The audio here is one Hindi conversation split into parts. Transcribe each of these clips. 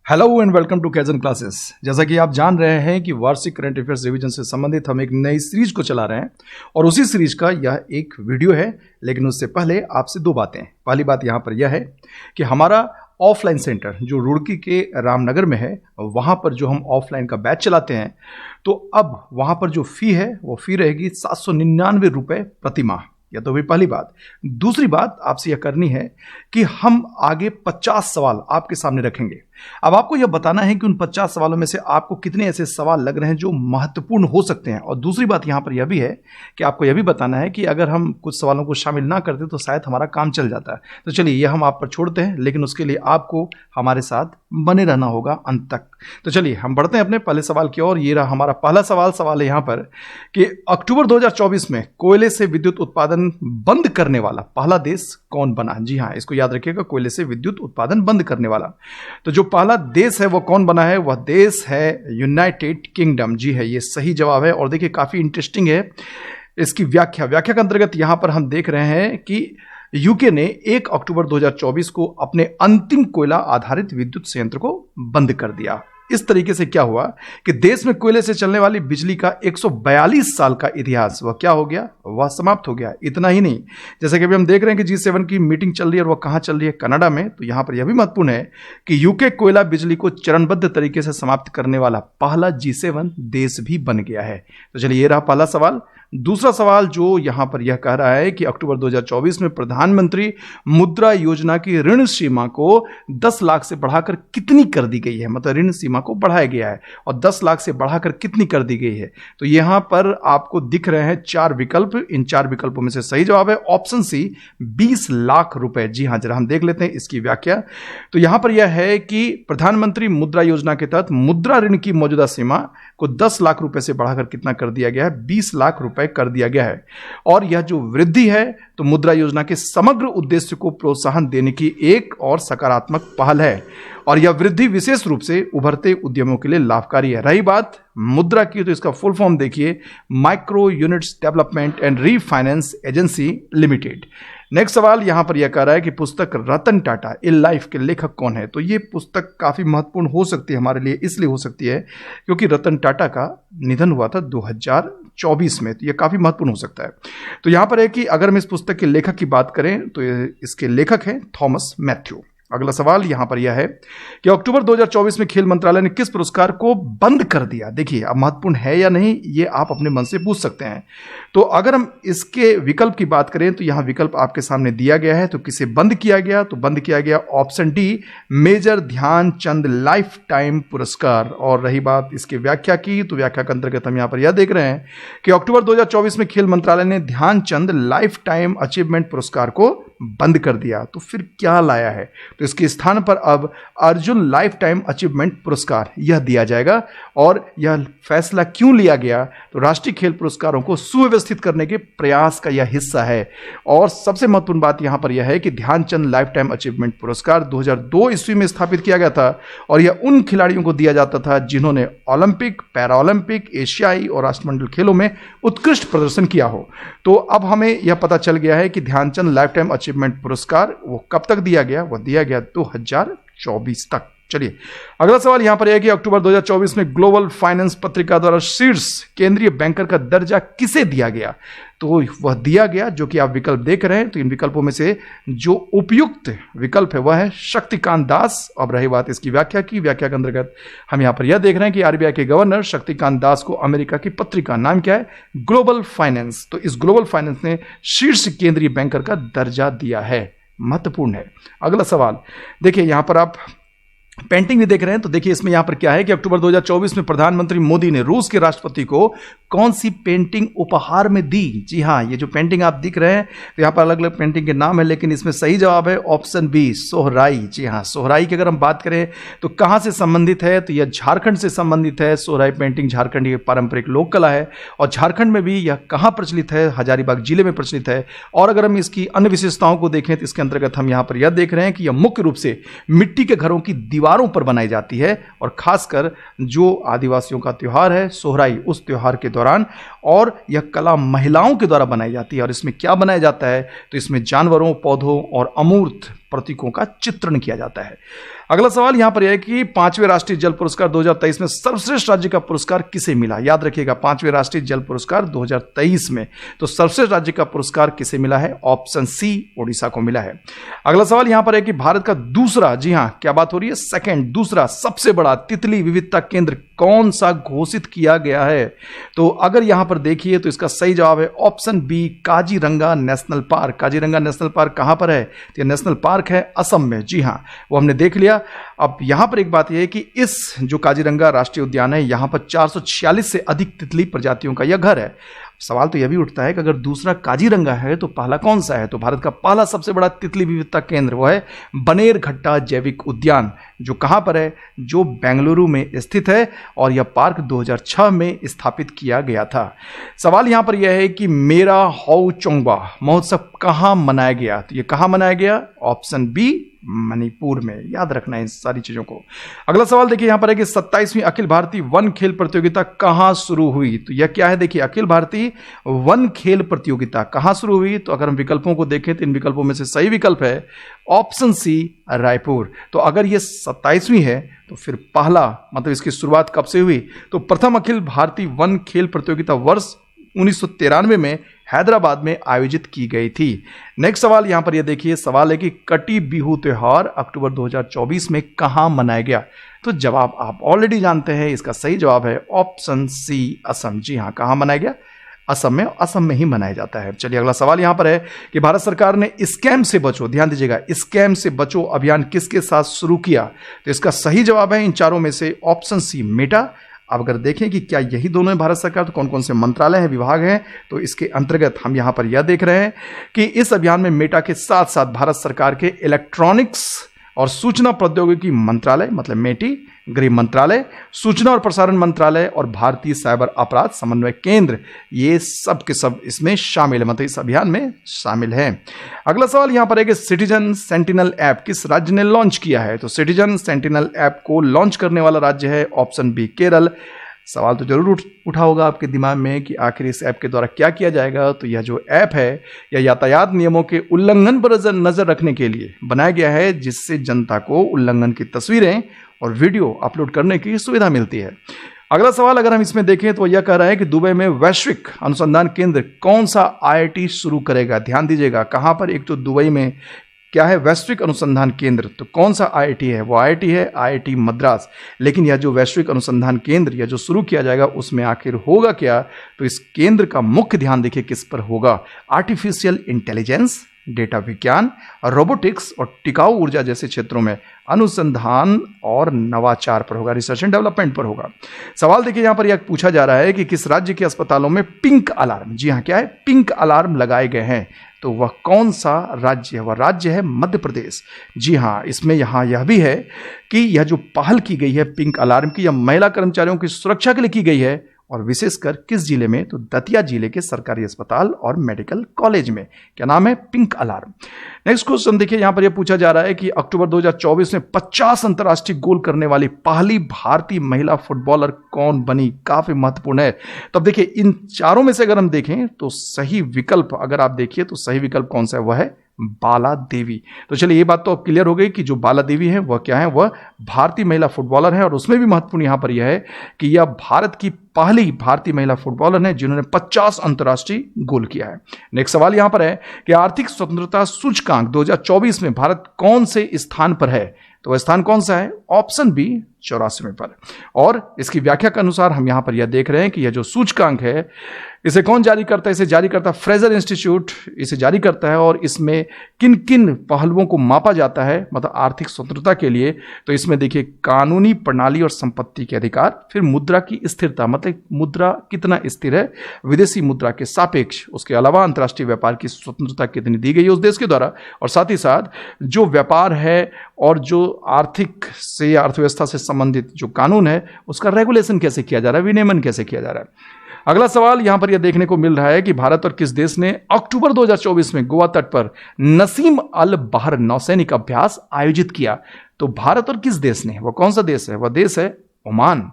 Hello and welcome to Kaizen classes. जैसा कि आप जान रहे हैं कि वार्षिक करंट अफेयर्स रिवीजन से संबंधित हम एक नई सीरीज को चला रहे हैं और उसी सीरीज का यह एक वीडियो है। लेकिन उससे पहले आपसे दो बातें। पहली बात यहाँ पर यह है कि हमारा ऑफलाइन सेंटर जो रुड़की के रामनगर में है, वहाँ पर जो हम ऑफलाइन का बैच चलाते हैं, तो अब वहाँ पर जो फ़ी है वो फ़ी रहेगी 799 रुपये प्रति माह। यह तो भी पहली बात। दूसरी बात आपसे यह करनी है कि हम आगे 50 सवाल आपके सामने रखेंगे। अब आपको यह बताना है कि उन 50 सवालों में से आपको कितने ऐसे सवाल लग रहे हैं जो महत्वपूर्ण हो सकते हैं। और दूसरी बात यहाँ पर यह भी है कि आपको यह भी बताना है कि अगर हम कुछ सवालों को शामिल ना करते तो शायद हमारा काम चल जाता है। तो चलिए, यह हम आप पर छोड़ते हैं, लेकिन उसके लिए आपको हमारे साथ बने रहना होगा अंत तक। तो चलिए हम बढ़ते हैं अपने पहले सवाल की ओर। ये रहा हमारा पहला सवाल है यहाँ पर कि अक्टूबर 2024 में कोयले से विद्युत उत्पादन बंद करने वाला पहला देश कौन बना। जी हाँ, इसको याद रखिएगा, कोयले से विद्युत उत्पादन बंद करने वाला। तो जो पहला देश है वो कौन बना है, वह देश है यूनाइटेड किंगडम। जी है, ये सही जवाब है। और देखिए काफी इंटरेस्टिंग है इसकी व्याख्या के अंतर्गत यहाँ पर हम देख रहे हैं कि यूके ने 1 अक्टूबर 2024 को अपने अंतिम कोयला आधारित विद्युत संयंत्र को बंद कर दिया। इस तरीके से क्या हुआ कि देश में कोयले से चलने वाली बिजली का 142 साल का इतिहास वह क्या हो गया, वह समाप्त हो गया। इतना ही नहीं, जैसे कि अभी हम देख रहे हैं कि G7 की मीटिंग चल रही है और वह कहाँ चल रही है, कनाडा में। तो यहाँ पर यह भी महत्वपूर्ण है कि यूके कोयला बिजली को चरणबद्ध तरीके से समाप्त करने वाला पहला G7 देश भी बन गया है। तो चलिए, ये रहा पहला सवाल। दूसरा सवाल जो यहां पर यह कह रहा है कि अक्टूबर 2024 में प्रधानमंत्री मुद्रा योजना की ऋण सीमा को 10 लाख से बढ़ाकर कितनी कर दी गई है। मतलब ऋण सीमा को बढ़ाया गया है और 10 लाख से बढ़ाकर कितनी कर दी गई है। तो यहां पर आपको दिख रहे हैं 4 विकल्प। इन 4 विकल्पों में से सही जवाब है ऑप्शन सी, 20 लाख रुपए। जी हां, जरा हम देख लेते हैं इसकी व्याख्या। तो यहां पर यह है कि प्रधानमंत्री मुद्रा योजना के तहत मुद्रा ऋण की मौजूदा सीमा को 10 लाख रुपए से बढ़ाकर कितना कर दिया गया है, 20 लाख रुपए कर दिया गया है। और यह जो वृद्धि है तो मुद्रा योजना के समग्र उद्देश्य को प्रोत्साहन देने की एक और सकारात्मक पहल है और यह वृद्धि विशेष रूप से उभरते उद्यमों के लिए लाभकारी है। रही बात मुद्रा की, तो इसका फुल फॉर्म देखिए, micro units development and refinance agency limited. Next सवाल यहां पर यह कह रहा है कि पुस्तक रतन टाटा ए लाइफ के लेखक कौन है। तो ये पुस्तक काफी महत्वपूर्ण हो सकती है हमारे लिए, इसलिए हो सकती है क्योंकि रतन टाटा का निधन हुआ था 2024 में। तो ये काफी महत्वपूर्ण हो सकता है। तो यहां पर है कि अगर हम इस पुस्तक के लेखक की बात करें तो इसके लेखक हैं थॉमस मैथ्यू। अगला सवाल यहां पर यह है कि अक्टूबर 2024 में खेल मंत्रालय ने किस पुरस्कार को बंद कर दिया। देखिए, अब महत्वपूर्ण है या नहीं ये आप अपने मन से पूछ सकते हैं। तो अगर हम इसके विकल्प की बात करें तो यहां विकल्प आपके सामने दिया गया है। तो किसे बंद किया गया, तो बंद किया गया option D, major Dhyanchand lifetime पुरस्कार। और रही बात इसकी व्याख्या की, तो व्याख्या के अंतर्गत हम यहां पर यह देख रहे हैं कि अक्टूबर 2024 में खेल मंत्रालय ने ध्यानचंद लाइफ टाइम अचीवमेंट पुरस्कार को बंद कर दिया। तो फिर क्या लाया है, तो इसके स्थान पर अब अर्जुन लाइफ टाइम अचीवमेंट पुरस्कार यह दिया जाएगा। और यह फैसला क्यों लिया गया, तो राष्ट्रीय खेल पुरस्कारों को सुव्यवस्थित करने के प्रयास का यह हिस्सा है। और सबसे महत्वपूर्ण बात यहां पर यह है कि ध्यानचंद लाइफ टाइम अचीवमेंट पुरस्कार 2002 ईस्वी में स्थापित किया गया था और यह उन खिलाड़ियों को दिया जाता था जिन्होंने ओलंपिक, पैरा ओलंपिक, एशियाई और राष्ट्रमंडल खेलों में उत्कृष्ट प्रदर्शन किया हो। तो अब हमें यह पता चल गया है कि ध्यानचंद लाइफ टाइम अचीवमेंट पुरस्कार वो कब तक दिया गया, वो दिया गया 2024 तक। चलिए, अगला सवाल यहां पर यह कि अक्टूबर 2024 में ग्लोबल फाइनेंस पत्रिका द्वारा शीर्ष केंद्रीय बैंकर का दर्जा किसे दिया गया। तो वह दिया गया, जो कि आप विकल्प देख रहे हैं, तो इन विकल्पों में से जो उपयुक्त विकल्प है वह है शक्तिकांत दास। अब रही बात इसकी व्याख्या की, व्याख्या के अंतर्गत हम यहां पर यह देख रहे हैं कि आरबीआई के गवर्नर शक्तिकांत दास को अमेरिका की पत्रिका नाम क्या है, ग्लोबल फाइनेंस। तो इस ग्लोबल फाइनेंस ने शीर्ष केंद्रीय बैंकर का दर्जा दिया है, महत्वपूर्ण है। अगला सवाल देखिए, यहां पर आप पेंटिंग भी देख रहे हैं। तो देखिए इसमें यहां पर क्या है कि अक्टूबर 2024 में प्रधानमंत्री मोदी ने रूस के राष्ट्रपति को कौन सी पेंटिंग उपहार में दी। जी हां, ये जो पेंटिंग आप दिख रहे हैं, तो यहां पर अलग अलग पेंटिंग के नाम है, लेकिन इसमें सही जवाब है ऑप्शन बी, सोहराई। जी हां, सोहराई की अगर हम बात करें तो कहां से संबंधित है, तो यह झारखंड से संबंधित है। सोहराई पेंटिंग झारखंड की पारंपरिक लोक कला है और झारखंड में भी यह कहां प्रचलित है, हजारीबाग जिले में प्रचलित है। और अगर हम इसकी अन्य विशेषताओं को देखें तो इसके अंतर्गत हम यहां पर यह देख रहे हैं कि यह मुख्य रूप से मिट्टी के घरों की दीवारों पर बनाई जाती है और खासकर जो आदिवासियों का त्योहार है सोहराई, उस त्योहार के दौरान। और यह कला महिलाओं के द्वारा बनाई जाती है। और इसमें क्या बनाया जाता है, तो इसमें जानवरों, पौधों और अमूर्त प्रतीकों का चित्रण किया जाता है। अगला सवाल यहां पर यह है कि 5वें राष्ट्रीय जल पुरस्कार 2023 में सर्वश्रेष्ठ राज्य का पुरस्कार किसे मिला। याद रखिएगा 5वें राष्ट्रीय जल पुरस्कार 2023 में तो सर्वश्रेष्ठ राज्य का पुरस्कार किसे मिला है? ऑप्शन सी, ओडिशा को मिला है। अगला सवाल यहां पर है कि भारत का दूसरा, जी हां क्या बात हो रही है, सेकंड, दूसरा सबसे बड़ा तितली विविधता केंद्र कौन सा घोषित किया गया है? तो अगर यहां पर देखिए तो इसका सही जवाब है option B, Kaziranga national park. Kaziranga national park कहां पर है? तो यह नेशनल पार्क है असम में। जी हां, वो हमने देख लिया। अब यहां पर एक बात यह है कि इस जो काजीरंगा राष्ट्रीय उद्यान है यहां पर 446 से अधिक तितली प्रजातियों का यह घर है। सवाल तो यह भी उठता है कि अगर दूसरा काजीरंगा है तो पहला कौन सा है? तो भारत का पहला सबसे बड़ा तितली विविधता केंद्र वो है बनेरघट्टा जैविक उद्यान, जो कहां पर है? जो बेंगलुरु में स्थित है और यह पार्क 2006 में स्थापित किया गया था। सवाल यहां पर यह है कि मेरा हाउ चोंगबा महोत्सव कहां मनाया गया? तो यह कहां मनाया गया? ऑप्शन बी, मणिपुर में। याद रखना है इन सारी चीजों को। अगला सवाल देखिए यहां पर है कि 27वीं अखिल भारतीय वन खेल प्रतियोगिता कहां शुरू हुई? तो यह क्या है? देखिए अखिल भारतीय वन खेल प्रतियोगिता कहां शुरू हुई? तो अगर हम विकल्पों को देखें तो इन विकल्पों में से सही विकल्प है ऑप्शन सी, रायपुर। तो अगर यह 27वीं है तो फिर पहला मतलब इसकी शुरुआत कब से हुई? तो प्रथम अखिल भारतीय वन खेल प्रतियोगिता वर्ष 1993 में हैदराबाद में आयोजित की गई थी। नेक्स्ट सवाल यहां पर यह देखिए, सवाल है कि कटी बिहू त्योहार अक्टूबर 2024 में कहां मनाया गया? तो जवाब आप ऑलरेडी जानते हैं, इसका सही जवाब है ऑप्शन सी, असम। जी हां, कहां मनाया गया? असम में। असम में ही मनाया जाता है। चलिए अगला सवाल यहां पर है कि भारत सरकार ने स्कैम से बचो, ध्यान दीजिएगा, स्कैम से बचो अभियान किसके साथ शुरू किया? तो इसका सही जवाब है इन चारों में से ऑप्शन सी, मेटा। अब अगर देखें कि क्या यही दोनों है भारत सरकार, तो कौन कौन से मंत्रालय हैं, विभाग हैं, तो इसके अंतर्गत हम यहां पर यह देख रहे हैं कि इस अभियान में मेटा के साथ साथ भारत सरकार के इलेक्ट्रॉनिक्स और सूचना प्रौद्योगिकी मंत्रालय मतलब मेटी, गृह मंत्रालय, सूचना और प्रसारण मंत्रालय और भारतीय साइबर अपराध समन्वय केंद्र, ये सब के सब इसमें शामिल है, मतलब इस अभियान में शामिल है। अगला सवाल यहां पर है कि सिटीजन सेंटिनल ऐप किस राज्य ने लॉन्च किया है? तो सिटीजन सेंटिनल ऐप को लॉन्च करने वाला राज्य है ऑप्शन बी, केरल। सवाल तो जरूर उठा होगा आपके दिमाग में कि आखिर इस ऐप के द्वारा क्या किया जाएगा। तो यह जो ऐप है यह यातायात नियमों के उल्लंघन पर नजर रखने के लिए बनाया गया है, जिससे जनता को उल्लंघन की तस्वीरें और वीडियो अपलोड करने की सुविधा मिलती है। अगला सवाल अगर हम इसमें देखें तो यह कह रहा है कि दुबई में वैश्विक अनुसंधान केंद्र कौन सा IIT शुरू करेगा? ध्यान दीजिएगा कहां पर, एक तो दुबई में क्या है वैश्विक अनुसंधान केंद्र, तो कौन सा IIT है? वो IIT है IIT मद्रास। लेकिन यह जो वैश्विक अनुसंधान केंद्र या जो शुरू किया जाएगा उसमें आखिर होगा क्या? तो इस केंद्र का मुख्य ध्यान देखिए किस पर होगा? आर्टिफिशियल इंटेलिजेंस, डेटा विज्ञान, रोबोटिक्स और टिकाऊ ऊर्जा जैसे क्षेत्रों में अनुसंधान और नवाचार पर होगा, रिसर्च एंड डेवलपमेंट पर होगा। सवाल देखिए यहां पर यह पूछा जा रहा है कि किस राज्य के अस्पतालों में पिंक अलार्म, जी हां क्या है, पिंक अलार्म लगाए गए हैं? तो वह कौन सा राज्य है? वह राज्य है मध्य प्रदेश। जी हां, इसमें यहां यह भी है कि यह जो पहल की गई है पिंक अलार्म की, यह महिला कर्मचारियों की सुरक्षा के लिए की गई है और विशेषकर किस जिले में? तो दतिया जिले के सरकारी अस्पताल और मेडिकल कॉलेज में। क्या नाम है? Pink alarm. नेक्स्ट क्वेश्चन देखिए यहां पर यह पूछा जा रहा है कि अक्टूबर 2024 में 50 अंतर्राष्ट्रीय गोल करने वाली पहली भारतीय महिला फुटबॉलर कौन बनी? काफी महत्वपूर्ण है। तब देखिए इन चारों में से अगर हम देखें तो सही विकल्प अगर आप देखिए तो सही विकल्प कौन सा है? वह है बाला देवी। तो चलिए ये बात तो अब क्लियर हो गई कि जो बाला देवी है वह क्या है? वह भारतीय महिला फुटबॉलर है और उसमें भी महत्वपूर्ण यहां पर यह है कि यह भारत की पहली भारतीय महिला फुटबॉलर है जिन्होंने 50 अंतर्राष्ट्रीय गोल किया है। नेक्स्ट सवाल यहां पर है कि आर्थिक स्वतंत्रता सूचकांक 2024 में भारत कौन से स्थान पर है? तो वह स्थान कौन सा है? ऑप्शन बी, 84वें पर। और इसकी व्याख्या के अनुसार हम यहां पर यह देख रहे हैं कि यह जो सूचकांक है इसे कौन जारी करता है? इसे जारी करता है फ्रेजर इंस्टीट्यूट, इसे जारी करता है। और इसमें किन किन पहलुओं को मापा जाता है मतलब आर्थिक स्वतंत्रता के लिए? तो इसमें देखिए कानूनी प्रणाली और संपत्ति के अधिकार, फिर मुद्रा की स्थिरता मतलब मुद्रा कितना स्थिर है विदेशी मुद्रा के सापेक्ष, उसके अलावा अंतर्राष्ट्रीय व्यापार की स्वतंत्रता कितनी दी गई है उस देश के द्वारा, और साथ ही साथ जो व्यापार है और जो आर्थिक से या अर्थव्यवस्था से संबंधित जो कानून है उसका रेगुलेशन कैसे किया जा रहा है, विनियमन कैसे किया जा रहा है। अगला सवाल यहां पर यह देखने को मिल रहा है कि भारत और किस देश ने अक्टूबर 2024 में गोवा तट पर नसीम अल बहर नौसैनिक अभ्यास आयोजित किया? तो भारत और किस देश ने, वह कौन सा देश है? वह देश है ओमान।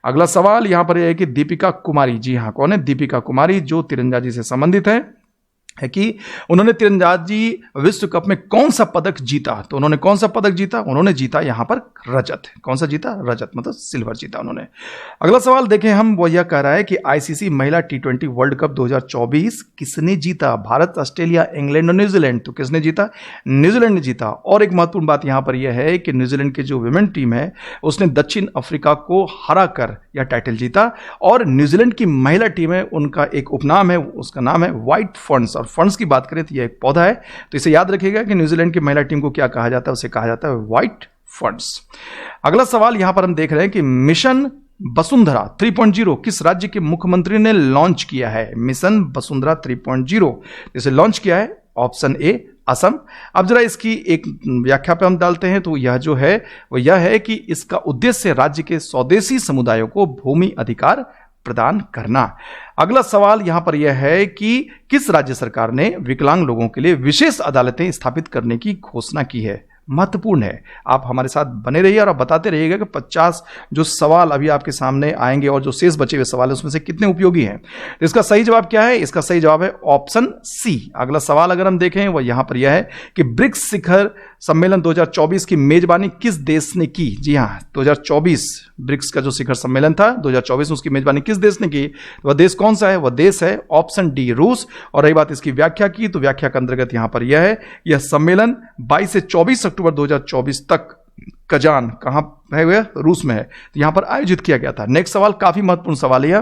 अगला सवाल यहां पर यह है कि दीपिका कुमारी, जी हां कौन है? दीपिका कुमारी जो तीरंदाजी से संबंधित है, है कि उन्होंने तीरंदाजी विश्व कप में कौन सा पदक जीता। तो उन्होंने कौन सा पदक जीता? उन्होंने जीता यहां पर रजत। कौन सा जीता? रजत, मतलब सिल्वर जीता उन्होंने। अगला सवाल देखें हम, वो यह कह रहा है कि आईसीसी महिला टी20 वर्ल्ड कप 2024 किसने जीता? भारत, ऑस्ट्रेलिया, इंग्लैंड और न्यूजीलैंड। तो किसने जीता? न्यूजीलैंड ने जीता। और एक महत्वपूर्ण बात यहां पर यह है कि न्यूजीलैंड की जो विमेन टीम है उसने दक्षिण अफ्रीका को हराकर यह टाइटल जीता। और न्यूजीलैंड की महिला टीम है, उनका एक उपनाम है, उसका नाम है व्हाइट फर्न्स। और फर्न्स की बात करें तो यह एक पौधा है, तो इसे याद रखिएगा कि न्यूजीलैंड की महिला टीम को क्या कहा जाता है, उसे कहा जाता है व्हाइट फर्न्स। अगला सवाल यहां पर हम देख रहे हैं कि मिशन वसुंधरा 3.0 किस राज्य के मुख्यमंत्री ने लॉन्च किया है? मिशन वसुंधरा 3.0 इसे लॉन्च किया है ऑप्शन ए असम। अब जरा इसकी एक व्याख्या पे हम डालते हैं, तो यह जो है वो यह है कि इसका उद्देश्य राज्य के स्वदेशी समुदायों को भूमि अधिकार प्रदान करना। अगला सवाल यहां पर यह है कि किस राज्य सरकार ने विकलांग लोगों के लिए विशेष अदालतें स्थापित करने की घोषणा की है? महत्वपूर्ण है, आप हमारे साथ बने रहिए और आप बताते रहिएगा कि 50 जो सवाल अभी आपके सामने आएंगे और जो शेष बचे हुए सवाल है उसमें से कितने उपयोगी हैं। तो इसका सही जवाब क्या है? इसका सही जवाब है ऑप्शन सी। अगला सवाल अगर हम देखें वह यहां पर यह है कि ब्रिक्स शिखर सम्मेलन 2024 की मेजबानी किस देश ने की? जी हां, 2024 ब्रिक्स का जो शिखर सम्मेलन था 2024 में, उसकी मेजबानी किस देश ने की? वह देश कौन सा है? वह देश है ऑप्शन डी, रूस। और रही बात इसकी व्याख्या की, तो व्याख्या के अंतर्गत यहां पर यह है, यह सम्मेलन 22 से 24 अक्टूबर 2024 तक कजान, कहां है वह? रूस में है, तो यहां पर आयोजित किया गया था। नेक्स्ट सवाल काफी महत्वपूर्ण सवाल है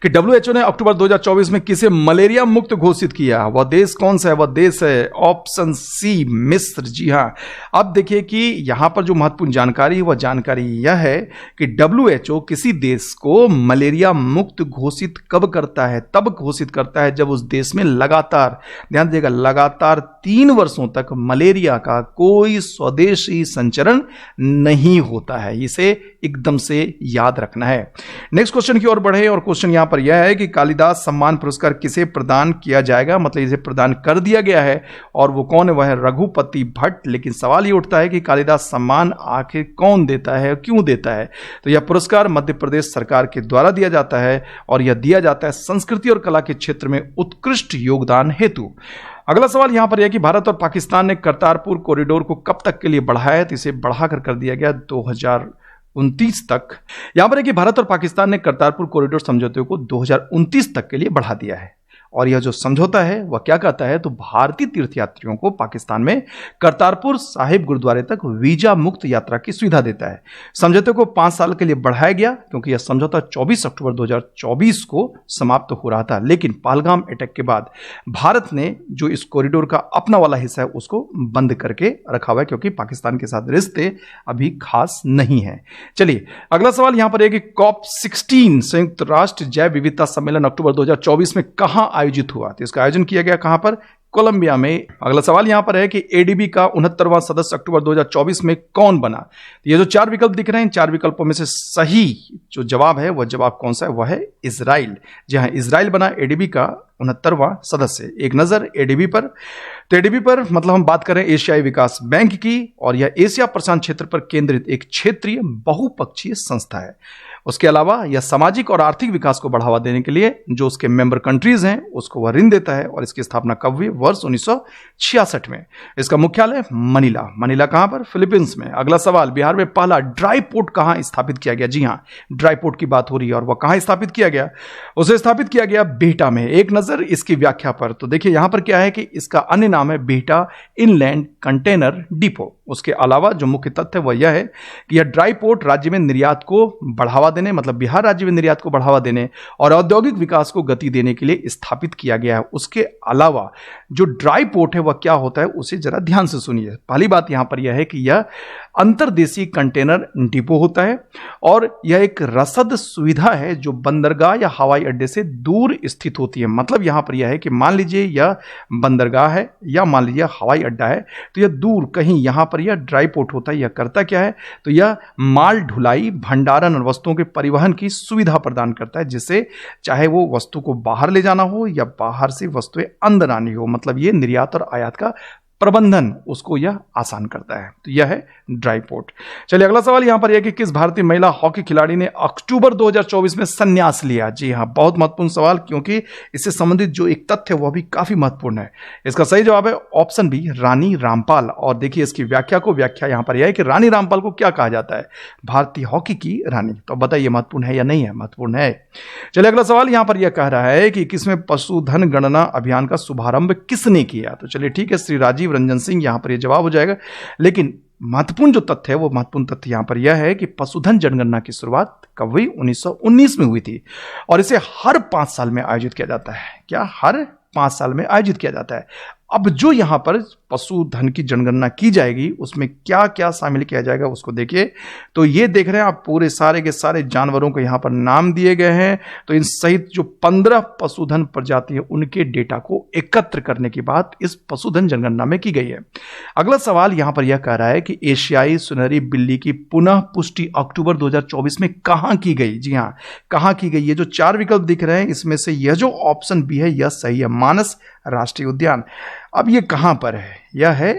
कि WHO ने अक्टूबर 2024 में किसे मलेरिया मुक्त घोषित किया? वह देश कौन सा है? वह देश है ऑप्शन सी, मिस्र। जी हां। अब देखिए कि यहां पर जो महत्वपूर्ण जानकारी है वह जानकारी यह है कि WHO किसी देश को मलेरिया मुक्त घोषित कब करता है? तब घोषित करता है जब उस देश में लगातार, ध्यान दीजिएगा, लगातार 3 वर्षों तक मलेरिया का कोई स्वदेशी संचरण नहीं होता है। इसे एकदम से याद रखना है। नेक्स्ट क्वेश्चन की ओर बढ़े, और क्वेश्चन यहां पर यह है कि कालिदास सम्मान पुरस्कार किसे प्रदान किया जाएगा? मतलब इसे प्रदान कर दिया गया है, और वो कौन है? वह है रघुपति भट्ट। लेकिन सवाल ये उठता है कि कालिदास सम्मान आखिर कौन देता है, क्यों देता है? तो यह पुरस्कार मध्य प्रदेश सरकार के द्वारा दिया जाता है, और यह दिया जाता है संस्कृति और कला के क्षेत्र में उत्कृष्ट योगदान हेतु। अगला सवाल यहां पर यह कि भारत और पाकिस्तान ने करतारपुर कॉरिडोर को कब तक के लिए बढ़ाया? तो इसे बढ़ाकर कर दिया गया 2029 तक। यहां पर है कि भारत और पाकिस्तान ने करतारपुर कॉरिडोर समझौते को 2029 तक के लिए बढ़ा दिया है। और यह जो समझौता है वह क्या कहता है? तो भारतीय तीर्थयात्रियों को पाकिस्तान में करतारपुर साहिब गुरुद्वारे तक वीजा मुक्त यात्रा की सुविधा देता है। समझौते को 5 साल के लिए बढ़ाया गया, क्योंकि यह समझौता 24 अक्टूबर 2024 को समाप्त हो रहा था। लेकिन पहलगाम अटैक के बाद भारत ने जो इस कॉरिडोर का अपना वाला हिस्सा है उसको बंद करके रखा हुआ है, क्योंकि पाकिस्तान के साथ रिश्ते अभी खास नहीं है। चलिए अगला सवाल यहां पर है कि COP16 संयुक्त राष्ट्र जैव विविधता सम्मेलन अक्टूबर 2024 में कहां आयोजित हुआ? तो इसका आयोजन किया गया कहां पर? कोलंबिया में। अगला सवाल यहां पर है कि एडीबी का 69वां सदस्य अक्टूबर 2024 में कौन बना? तो ये जो 4 विकल्प दिख रहे हैं, 4 विकल्पों में से सही जो जवाब है वह जवाब कौन सा है? वह है इजराइल। जी हां, इजराइल बना एडीबी का 69वां सदस्य। एक नजर एडीबी पर, तो एडीबी पर मतलब हम बात करें एशियाई विकास बैंक की, और यह एशिया प्रशांत क्षेत्र पर केंद्रित एक क्षेत्रीय बहुपक्षीय संस्था है। उसके अलावा यह सामाजिक और आर्थिक विकास को बढ़ावा देने के लिए जो उसके मेंबर कंट्रीज हैं उसको वह ऋण देता है, और इसकी स्थापना कब हुई? वर्ष 1966 में। इसका मुख्यालय मनीला। मनीला कहां पर? फिलीपींस में। अगला सवाल, बिहार में पहला ड्राई पोर्ट कहां स्थापित किया गया? जी हां, ड्राई पोर्ट की बात हो रही है, और वह कहां स्थापित किया गया? उसे स्थापित किया गया बिहटा में। एक नजर इसकी व्याख्या पर, तो देखिए यहां पर क्या है कि इसका अन्य नाम है बिहटा इनलैंड कंटेनर डिपो। उसके अलावा जो मुख्य तथ्य वह यह है कि यह ड्राई पोर्ट राज्य में निर्यात को बढ़ावा देने, मतलब बिहार राज्य में निर्यात को बढ़ावा देने और औद्योगिक विकास को गति देने के लिए स्थापित किया गया है। उसके अलावा जो ड्राई पोर्ट है वह क्या होता है, उसे जरा ध्यान से सुनिए। पहली बात यहां पर यह है कि यह अंतर्देशीय कंटेनर डिपो होता है, और यह एक रसद सुविधा है जो बंदरगाह या हवाई अड्डे से दूर स्थित होती है। मतलब यहां पर यह है कि मान लीजिए यह बंदरगाह है या मान लीजिए हवाई अड्डा है, तो यह दूर कहीं यहां पर यह ड्राई पोर्ट होता है। यह करता क्या है? तो यह माल ढुलाई, भंडारण और वस्तुओं के परिवहन की सुविधा प्रदान करता है, जिससे चाहे वो वस्तु को बाहर ले जाना हो या बाहर से वस्तुएं अंदर आनी हो, मतलब ये निर्यात और आयात का प्रबंधन उसको यह आसान करता है। तो यह है ड्राई पोर्ट। चलिए अगला सवाल यहां पर यह कि किस भारतीय महिला हॉकी खिलाड़ी ने अक्टूबर 2024 में संन्यास लिया। जी हां, बहुत महत्वपूर्ण सवाल, क्योंकि इससे संबंधित जो एक तथ्य है वह भी काफी महत्वपूर्ण है। इसका सही जवाब है ऑप्शन बी, रानी रामपाल। और देखिए इसकी व्याख्या यहां पर यह है कि रानी रामपाल को क्या कहा जाता है, भारतीय हॉकी की रानी। तो बताइए महत्वपूर्ण है या नहीं है? महत्वपूर्ण है। चलिए अगला सवाल यहां पर यह कह रहा है कि किसमें पशुधन गणना अभियान का शुभारंभ किसने किया। तो चलिए ठीक है, श्री राजीव रंजन सिंह, यहां पर यह जवाब हो जाएगा। लेकिन महत्वपूर्ण जो तथ्य है, वो महत्वपूर्ण तथ्य यहां पर यह है कि पशुधन जनगणना की शुरुआत कब हुई? 1919 में हुई थी। और इसे हर 5 साल में आयोजित किया जाता है। क्या? हर 5 साल में आयोजित किया जाता है। अब जो यहां पर पशुधन की जनगणना की जाएगी उसमें क्या क्या शामिल किया जाएगा उसको देखिए। तो ये देख रहे हैं आप, पूरे सारे के सारे जानवरों को यहां पर नाम दिए गए हैं। तो इन सहित जो 15 पशुधन प्रजाति है उनके डेटा को एकत्र करने की बात इस पशुधन जनगणना में की गई है। अगला सवाल यहां पर यह कह रहा है कि एशियाई सुनहरी बिल्ली की पुनः पुष्टि अक्टूबर 2024 में कहां की गई। जी हां, कहां की गई? ये जो 4 विकल्प दिख रहे हैं इसमें से यह जो ऑप्शन बी है यह सही है, मानस राष्ट्रीय उद्यान। अब यह कहां पर है? यह है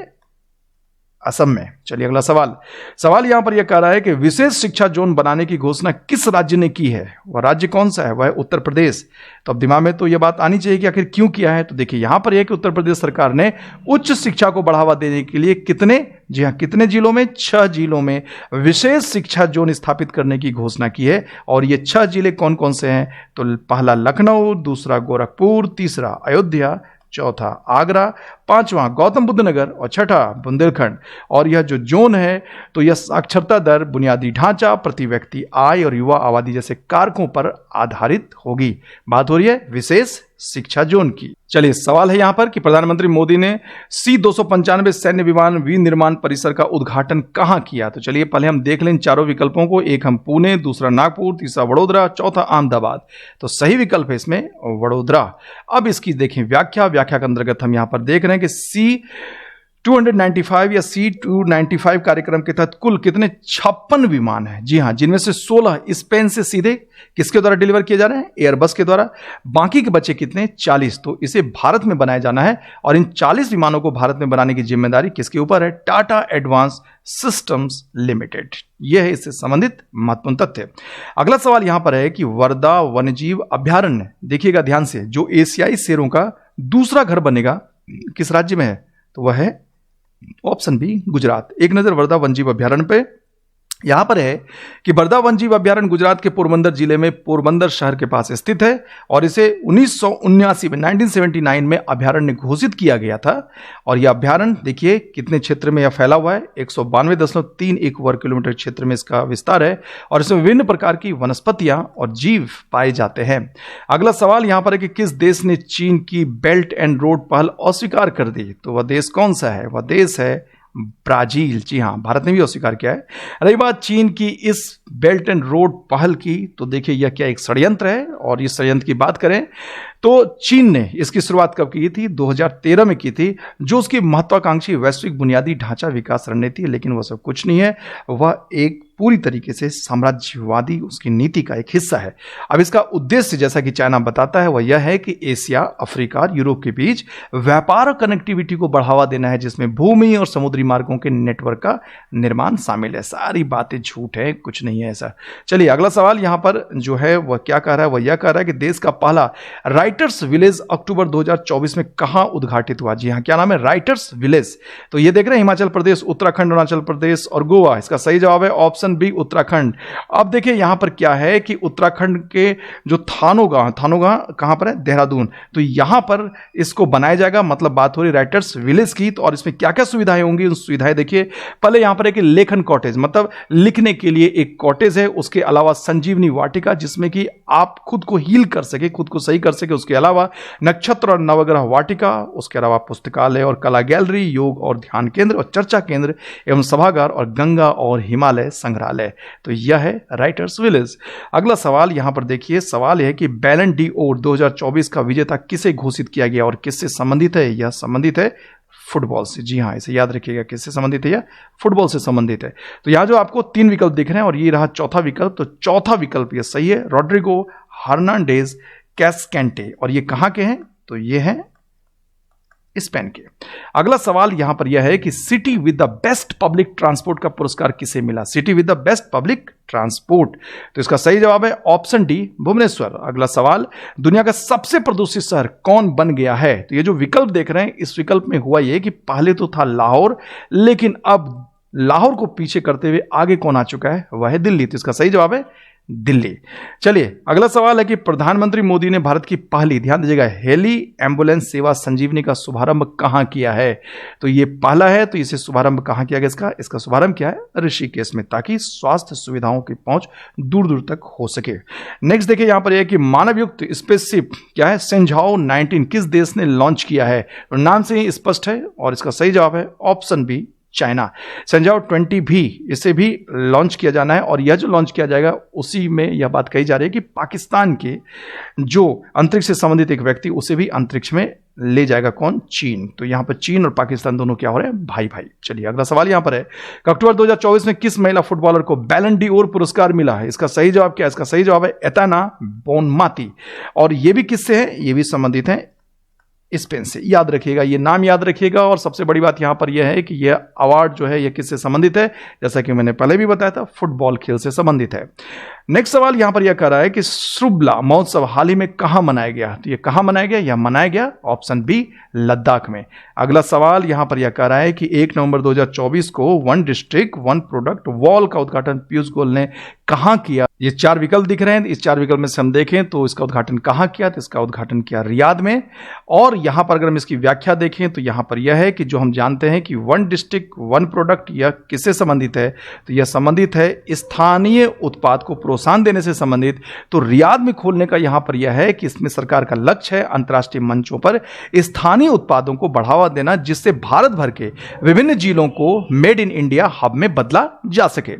असम में। चलिए अगला सवाल यहां पर यह कह रहा है कि विशेष शिक्षा जोन बनाने की घोषणा किस राज्य ने की है। वह राज्य कौन सा है? वह है उत्तर प्रदेश। तो अब दिमाग में तो यह बात आनी चाहिए कि आखिर क्यों किया है। तो देखिए यहां पर यह कि उत्तर प्रदेश सरकार ने उच्च शिक्षा को बढ़ावा देने के लिए कितने, जी हां, कितने जिलों में? 6 जिलों में विशेष शिक्षा जोन स्थापित करने की घोषणा की है। और ये 6 जिले कौन कौन से हैं? तो पहला लखनऊ, दूसरा गोरखपुर, तीसरा अयोध्या, चौथा आगरा, पांचवां गौतम बुद्ध नगर और छठा बुंदेलखंड। और यह जो जोन है तो यह साक्षरता दर, बुनियादी ढांचा, प्रति व्यक्ति आय और युवा आबादी जैसे कारकों पर आधारित होगी। बात हो रही है विशेष शिक्षा जोन की। चलिए सवाल है यहां पर कि प्रधानमंत्री मोदी ने C-295 सैन्य विमान विनिर्माण परिसर का उद्घाटन कहां किया। तो चलिए पहले हम देख लें चारों विकल्पों को। एक हम पुणे, दूसरा नागपुर, तीसरा वडोदरा, चौथा अहमदाबाद। तो सही विकल्प है इसमें वडोदरा। अब इसकी देखें व्याख्या के अंतर्गत हम यहां पर देख रहे हैं कि C-295 या C-295 कार्यक्रम के तहत कुल कितने 56 विमान हैं। जी हां, जिनमें से 16 स्पेन से सीधे किसके द्वारा डिलीवर किए जा रहे हैं? एयरबस के द्वारा। बाकी के बचे कितने? 40। तो इसे भारत में बनाया जाना है और इन 40 विमानों को भारत में बनाने की जिम्मेदारी किसके ऊपर है? Tata advance systems limited. यह है इससे संबंधित महत्वपूर्ण तथ्य। अगला सवाल यहां पर है कि वर्धा वन्यजीव अभ्यारण्य, देखिएगा ध्यान से, जो एशियाई शेरों का दूसरा घर बनेगा, किस राज्य में है? तो वह है ऑप्शन बी, गुजरात। एक नजर वर्धा वन्यजीव अभ्यारण्य पे। यहां पर है कि वर्धा वन्यजीव अभ्यारण्य गुजरात के पोरबंदर जिले में पोरबंदर शहर के पास स्थित है और इसे 1979 में 1979 में अभ्यारण्य घोषित किया गया था। और यह अभ्यारण्य देखिए कितने क्षेत्र में यह फैला हुआ है, 192.31 वर्ग किलोमीटर क्षेत्र में इसका विस्तार है और इसमें विभिन्न प्रकार की वनस्पतियां और जीव पाए जाते हैं। अगला सवाल यहां पर है कि किस देश ने चीन की बेल्ट एंड रोड पहल अस्वीकार कर दी। तो वह देश कौन सा है? वह देश है ब्राजील। जी हां, भारत ने भी अस्वीकार किया है। रही बात चीन की इस बेल्ट एंड रोड पहल की, तो देखिए यह क्या एक षड्यंत्र है। और इस षड्यंत्र की बात करें तो चीन ने इसकी शुरुआत कब की थी? 2013 में की थी, जो उसकी महत्वाकांक्षी वैश्विक बुनियादी ढांचा विकास रणनीति है। लेकिन वह सब कुछ नहीं है, वह एक पूरी तरीके से साम्राज्यवादी उसकी नीति का एक हिस्सा है। अब इसका उद्देश्य, जैसा कि चाइना बताता है, वह यह है कि एशिया, अफ्रीका और यूरोप के बीच व्यापार और कनेक्टिविटी को बढ़ावा देना है, जिसमें भूमि और समुद्री मार्गों के नेटवर्क का निर्माण शामिल है। सारी बातें झूठ है, कुछ नहीं है ऐसा। चलिए अगला सवाल यहां पर जो है वह क्या कह रहा है? वह यह कह रहा है कि देश का पहला राइटर्स विलेज अक्टूबर 2024 में कहां उद्घाटित हुआ। जी हां, क्या नाम है? Writers village. तो ये देख रहे हैं हिमाचल प्रदेश, उत्तराखंड, अरुणाचल प्रदेश और गोवा। इसका सही जवाब है ऑप्शन बी, उत्तराखंड। अब देखिए यहां पर क्या है कि उत्तराखंड के जो थानो गांव कहां पर है? देहरादून। तो यहां पर इसको बनाया जाएगा, मतलब बात हो रही राइटर्स विलेज की। तो और इसमें क्या क्या सुविधाएं होंगी, उन सुविधाएं देखिए। पहले यहां पर एक लेखन कॉटेज, मतलब लिखने के लिए एक कॉटेज है। उसके अलावा संजीवनी वाटिका, जिसमें कि आप खुद को हील कर सके, खुद को सही कर सके। उसके अलावा नक्षत्र और नवग्रह वाटिका, उसके अलावा पुस्तकालय और कला गैलरी, योग और ध्यान केंद्र और चर्चा केंद्र एवं सभागार और गंगा और हिमालय संग्रहालय। तो यह है राइटर्स विलेज। अगला सवाल यहां पर देखिए, सवाल यह कि बैलन डी ओर 2024 का विजेता किसे घोषित किया गया और किससे संबंधित है? यह संबंधित है फुटबॉल से। जी हां, इसे याद रखिएगा, किससे संबंधित है? यह फुटबॉल से संबंधित है। तो यहां जो आपको 3 विकल्प दिख रहे हैं और ये रहा चौथा विकल्प। तो चौथा विकल्प यह सही है, रोड्रिगो हर्नांडेज कैस्केंटे। और ये कहां के हैं? तो ये हैं स्पेन के। अगला सवाल यहां पर यह है कि city with the best public transport का पुरस्कार किसे मिला? City with the best public transport, तो इसका सही जवाब है ऑप्शन डी, भुवनेश्वर। अगला सवाल, दुनिया का सबसे प्रदूषित शहर कौन बन गया है? तो ये जो विकल्प देख रहे हैं, इस विकल्प में हुआ ये कि पहले तो था लाहौर, लेकिन अब लाहौर को पीछे करते हुए आगे कौन आ चुका है? वह है दिल्ली। तो इसका सही जवाब है दिल्ली। चलिए अगला सवाल है कि प्रधानमंत्री मोदी ने भारत की पहली, ध्यान दीजिएगा, हेली एम्बुलेंस सेवा संजीवनी का शुभारंभ कहां किया है? तो ये पहला है, तो इसे शुभारंभ कहां किया गया? इसका शुभारंभ क्या है? ऋषिकेश में, ताकि स्वास्थ्य सुविधाओं की पहुंच दूर दूर तक हो सके। नेक्स्ट देखिए यहां पर यह कि मानवयुक्त स्पेसशिप क्या है? सेंझाओ 19 किस देश ने लॉन्च किया है? तो नाम से ही स्पष्ट है, और इसका सही जवाब है ऑप्शन बी, चाइना। सेंझाओ 20 भी, इसे भी लॉन्च किया जाना है, और यह जो लॉन्च किया जाएगा उसी में यह बात कही जा रही है कि पाकिस्तान के जो अंतरिक्ष से संबंधित एक व्यक्ति, उसे भी अंतरिक्ष में ले जाएगा। कौन? चीन। तो यहां पर चीन और पाकिस्तान दोनों क्या हो रहे हैं? भाई भाई। चलिए अगला सवाल यहां पर है कि अक्टूबर 2024 में किस महिला फुटबॉलर को बैलन डी ओर पुरस्कार मिला है? इसका सही जवाब क्या है? इसका सही जवाब है एताना बोनमाती, और ये भी किससे है? ये भी संबंधित है स्पेन से। याद रखिएगा, ये नाम याद रखिएगा, और सबसे बड़ी बात यहां पर यह है कि यह अवार्ड जो है यह किससे संबंधित है? जैसा कि मैंने पहले भी बताया था, फुटबॉल खेल से संबंधित है। नेक्स्ट सवाल यहां पर यह कह रहा है कि श्रुबला महोत्सव हाल ही में कहां मनाया गया? तो यह कहां मनाया गया? यह मनाया गया ऑप्शन बी, लद्दाख में। अगला सवाल यहां पर यह कह रहा है कि 1 नवंबर 2024 को one district one product wall का उद्घाटन पीयूष गोयल ने कहां किया? ये 4 विकल्प दिख रहे हैं, इस 4 विकल्प में से हम देखें तो इसका उद्घाटन कहां किया? तो इसका उद्घाटन किया रियाद में। और यहां पर अगर हम इसकी व्याख्या देखें तो यहां पर यह है कि जो हम जानते हैं कि वन डिस्ट्रिक्ट वन प्रोडक्ट, यह किससे संबंधित है? तो यह संबंधित है स्थानीय उत्पाद को प्रोत्साहन देने से संबंधित। तो रियाद में खोलने का यहां पर यह है कि इसमें सरकार का लक्ष्य है अंतर्राष्ट्रीय मंचों पर स्थानीय उत्पादों को बढ़ावा देना, जिससे भारत भर के विभिन्न जिलों को मेड इन इंडिया हब में बदला जा सके।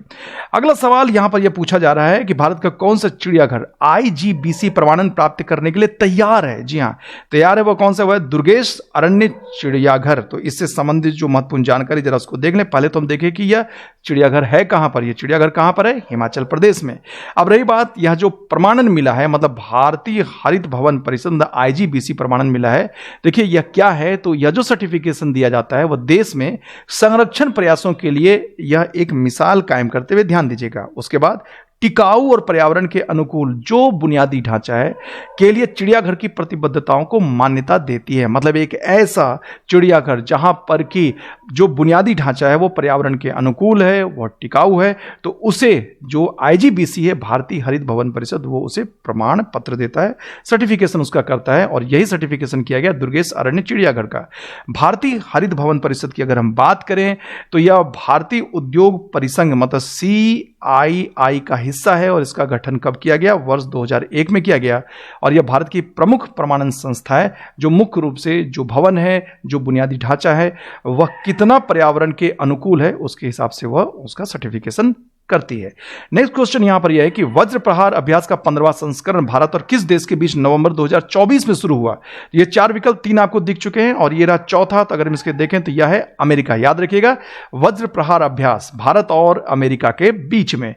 अगला सवाल यहां पर यह पूछा जा रहा है कि भारत का कौन सा चिड़ियाघर IGBC प्रमाणन प्राप्त करने के लिए तैयार है? जी हां, तैयार है। वो कौन सा? वह दुर्गेश अरण्य चिड़ियाघर। तो इससे संबंधित जो महत्वपूर्ण जानकारी जरा उसको देख लें। पहले तो हम देखें कि यह चिड़ियाघर है कहां पर? यह चिड़ियाघर कहां पर है? हिमाचल प्रदेश में। अब रही बात, यह जो प्रमाणन मिला है, मतलब भारतीय हरित भवन परिषद IGBC प्रमाणन मिला है, देखिए यह क्या है? तो यह जो सर्टिफिकेशन दिया जाता है वह देश में संरक्षण प्रयासों के लिए यह एक मिसाल कायम करते हुए, ध्यान दीजिएगा, उसके बाद टिकाऊ और पर्यावरण के अनुकूल जो बुनियादी ढांचा है के लिए चिड़ियाघर की प्रतिबद्धताओं को मान्यता देती है। मतलब एक ऐसा चिड़ियाघर जहां पर कि जो बुनियादी ढांचा है वो पर्यावरण के अनुकूल है, वह टिकाऊ है, तो उसे जो IGBC है, भारतीय हरित भवन परिषद, वो उसे प्रमाण पत्र देता है, सर्टिफिकेशन उसका करता है। और यही सर्टिफिकेशन किया गया दुर्गेश अरण्य चिड़ियाघर का। भारतीय हरित भवन परिषद की अगर हम बात करें तो यह भारतीय उद्योग परिसंघ मतलब CII का हिस्सा है, और इसका गठन कब किया गया? वर्ष 2001 में किया गया। और यह भारत की प्रमुख प्रमाणन संस्था है, जो मुख्य रूप से जो भवन है, जो बुनियादी ढांचा है, वह कितना पर्यावरण के अनुकूल है उसके हिसाब से वह उसका सर्टिफिकेशन करती है। नेक्स्ट क्वेश्चन यहां पर यह है कि वज्र प्रहार अभ्यास का 15वां संस्करण भारत और किस देश के बीच नवंबर 2024 में शुरू हुआ? ये 4 विकल्प 3 आपको दिख चुके हैं, और ये रहा चौथा। तो अगर हम इसके देखें तो यह है अमेरिका। याद रखिएगा, वज्र प्रहार अभ्यास भारत और अमेरिका के बीच में।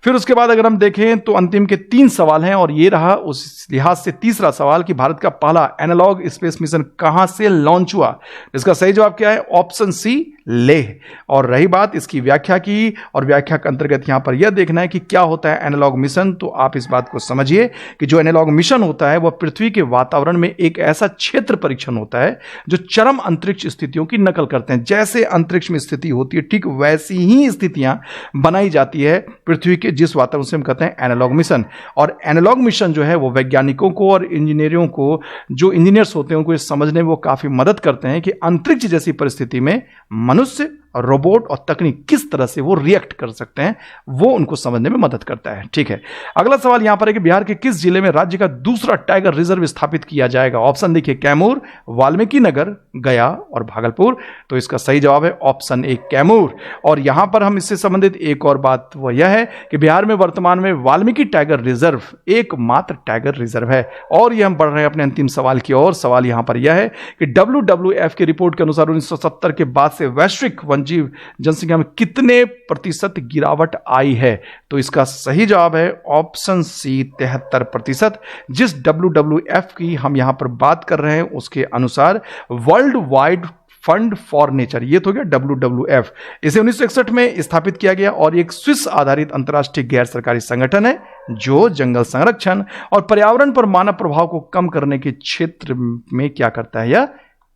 फिर उसके बाद अगर हम देखें तो अंतिम के 3 सवाल हैं, और ये रहा उस लिहाज से तीसरा सवाल कि भारत का पहला एनालॉग स्पेस मिशन कहां से लॉन्च हुआ? इसका सही जवाब क्या है? Option C, Leh. और रही बात इसकी व्याख्या की, और व्याख्या के अंतर्गत यहां पर यह देखना है कि क्या होता है एनालॉग मिशन। तो आप इस बात को समझिए कि जो एनालॉग मिशन होता है वह पृथ्वी के वातावरण में एक ऐसा क्षेत्र परीक्षण होता है जो चरम अंतरिक्ष स्थितियों की नकल करते हैं। जैसे अंतरिक्ष में स्थिति होती है, ठीक वैसी ही स्थितियां बनाई जाती है पृथ्वी के जिस वातावरण से हम कहते हैं एनालॉग मिशन। और एनालॉग मिशन जो है वो वैज्ञानिकों को और इंजीनियरों को, जो इंजीनियर्स होते हैं, उनको इस समझने में वो काफी मदद करते हैं कि अंतरिक्ष जैसी परिस्थिति में मनुष्य, रोबोट और तकनीक किस तरह से वो रिएक्ट कर सकते हैं, वो उनको समझने में मदद करता है। ठीक है, अगला सवाल यहां पर है कि बिहार के किस जिले में राज्य का दूसरा टाइगर रिजर्व स्थापित किया जाएगा? ऑप्शन देखिए, कैमूर, वाल्मीकि नगर, गया और भागलपुर। तो इसका सही जवाब है ऑप्शन ए, कैमूर। और यहां पर हम इससे संबंधित एक और बात वह यह है कि बिहार में वर्तमान में वाल्मीकि टाइगर रिजर्व एकमात्र टाइगर रिजर्व है। और यह हम बढ़ रहे हैं अपने अंतिम सवाल की ओर। सवाल यहां पर यह है कि WWF की रिपोर्ट के अनुसार 1970 के बाद से वैश्विक वन वन्यजीव जनसंख्या में कितने प्रतिशत गिरावट आई है? तो इसका सही जवाब है ऑप्शन सी 73%। जिस WWF की हम यहां पर बात कर रहे हैं उसके अनुसार world wide fund for nature, ये तो गया WWF, इसे 1961 में स्थापित किया गया और एक स्विस आधारित अंतर्राष्ट्रीय गैर सरकारी संगठन है जो जंगल संरक्षण और पर्यावरण पर मानव प्रभाव को कम करने के क्षेत्र में क्या करता है या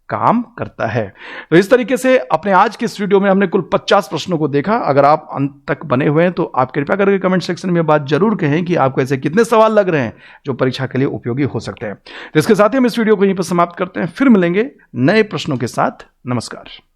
काम करता है। तो इस तरीके से अपने आज के इस वीडियो में हमने कुल 50 प्रश्नों को देखा। अगर आप अंत तक बने हुए हैं तो आप कृपया करके कमेंट सेक्शन में बात जरूर कहें कि आपको ऐसे कितने सवाल लग रहे हैं जो परीक्षा के लिए उपयोगी हो सकते हैं। तो इसके साथ ही हम इस वीडियो को यहीं पर समाप्त करते हैं, फिर मिलेंगे नए प्रश्नों के साथ। नमस्कार।